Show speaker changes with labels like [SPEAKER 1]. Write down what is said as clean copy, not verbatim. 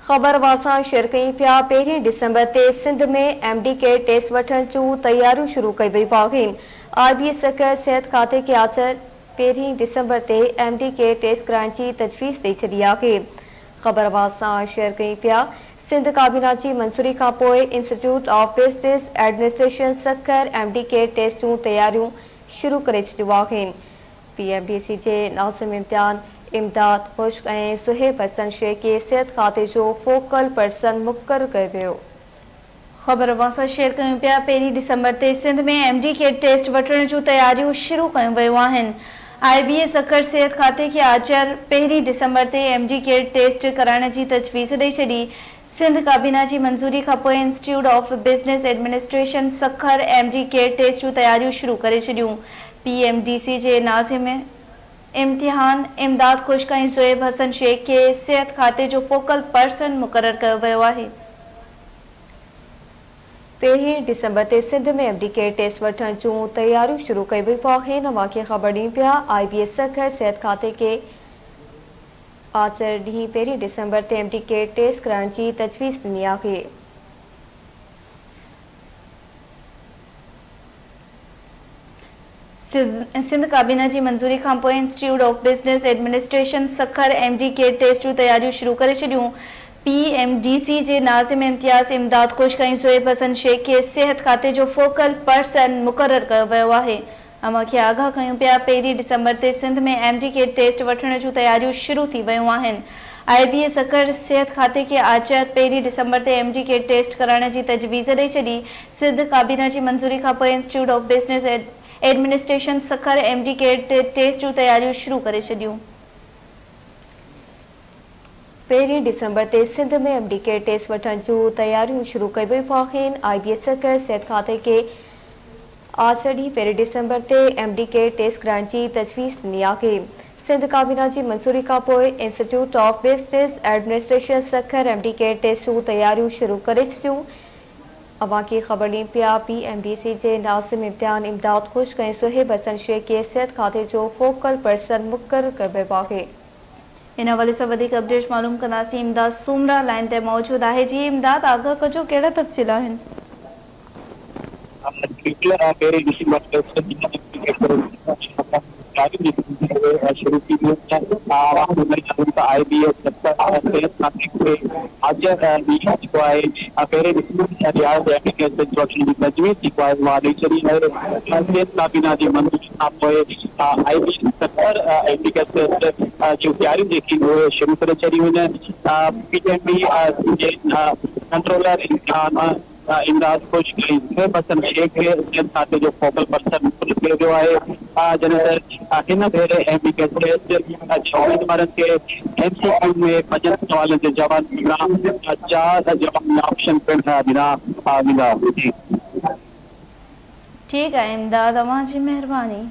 [SPEAKER 1] खबर वासा शेयर कई पिया 1 डिसंबर ते सिंध में MD के टेस्ट वठण जूं तैयारियूं शुरू कई वई आहिनि। IBA सकर सिहत खाते के आचर 1 डिसंबर ते MD के टेस्ट कराइण जी तजवीज़ ॾेई छॾी आहे। खबर वासा शेयर कई पिया सिंध काबीना जी मंज़ूरी खां पोइ institute of business administration sucker MD के टेस्ट जूं तैयारियूं शुरू करे छॾियूं आहिनि। PMDC जे नाज़िम इमदाद खुश्क ऐं सुहेब हसन शेख के सिहत खाते जो फोकल पर्सन मुक़ररु कयो वियो।
[SPEAKER 2] खबर वासा शेयर कयूं पिया 1 डिसंबर ते सिंध में MD के टेस्ट वठण जूं तैयारियूं शुरू कयूं वयूं आहिनि। IBA सकर सिहत खाते के आचर 1 डिसंबर ते MD के टेस्ट कराइण जी तजवीज़ ॾेई छॾी। सिंध काबीना जी मंज़ूरी खां पोइ institute of business administration Sukkur MD के टेस्ट जूं तैयारियूं शुरू करे छॾियूं। PMDC जे नाज़िम इम्तिहान इमदाद खुश्क ऐं सुहेब हसन शेख के सिहत खाते जो फोकल पर्सन मुक़ररु कयो वियो आहे।
[SPEAKER 1] 1 डिसंबर ते सिंध में MD के टेस्ट वठण जूं तैयारियूं शुरू कई वई आहिनि। अवांखे ख़बर ॾियूं पिया IBA सखर सिहत खाते के आचर ॾींहुं 1 डिसंबर ते MD के टेस्ट कराइण जी तजवीज़ ॾिनी आहे।
[SPEAKER 2] सिंध काबीना जी मंज़ूरी खां पोइ institute of business administration Sukkur MD के टेस्ट जूं तैयारियूं शुरू करे छॾियूं। PMDC जे नाज़िम इम्तियाज़ इमदाद खुश्क ऐं सुहेब हसन शेख के सिहत खाते जो फोकल पर्सन मुक़ररु कयो वियो आहे। अवांखे आगाह कयूं पिया 1 डिसंबर ते सिंध में MD के टेस्ट वठण जूं तैयारियूं शुरू थी वयूं आहिनि। IBA सकर सिहत खाते के आचर 1 डिसंबर ते MD के टेस्ट कराइण जी तजवीज़ ॾेई छॾी। सिंध काबीना जी मंज़ूरी खां पोइ institute of business administration Sukkur MD के टेस्ट जूं तैयारियूं शुरू करे छॾियूं।
[SPEAKER 1] 1 डिसंबर ते सिंध में MD के टेस्ट वठण जूं तैयारियूं शुरू कई वयूं आहिनि। IBA सकर सिहत खाते के आचर ॾींहुं 1 डिसंबर ते MD के टेस्ट कराइण जी तजवीज़ ॾिनी आहे। सिंध काबीना जी मंज़ूरी खां पोइ institute of business administration Sukkur MD के टेस्ट जूं तैयारियूं शुरू करे छॾियूं। अवांखे ख़बर ॾियूं पिया PMDC जे नाज़िम इमदाद खुश्क ऐं सुहेब हसन शेख के सिहत खाते जो फोकल पर्सन मुक़ररु कयो वियो आहे।
[SPEAKER 2] इन हवाले सां वधीक अपडेट्स मालूम कंदासीं। इमदाद सूमरा लाइन ते मौजूद आहे। जी इमदाद, आगाह कजो कहिड़ा तफ़सील आहिनि?
[SPEAKER 3] शुरू की IBA शुरू करे छॾियूं कंट्रोलर इमदाद खुश्क सुहेब हसन शेख के खाते जो फोकल पर्सन कयो वियो आहे। जॾहिं हिन भेरे MD के टेस्ट 6 उम्मीदवारनि खे MCQ में 5 सवालनि जे जवाब ॾिना 4 जवाब ऑप्शन पिणु ॾिना।
[SPEAKER 2] ठीक आहे इमदाद, अवां जी महिरबानी।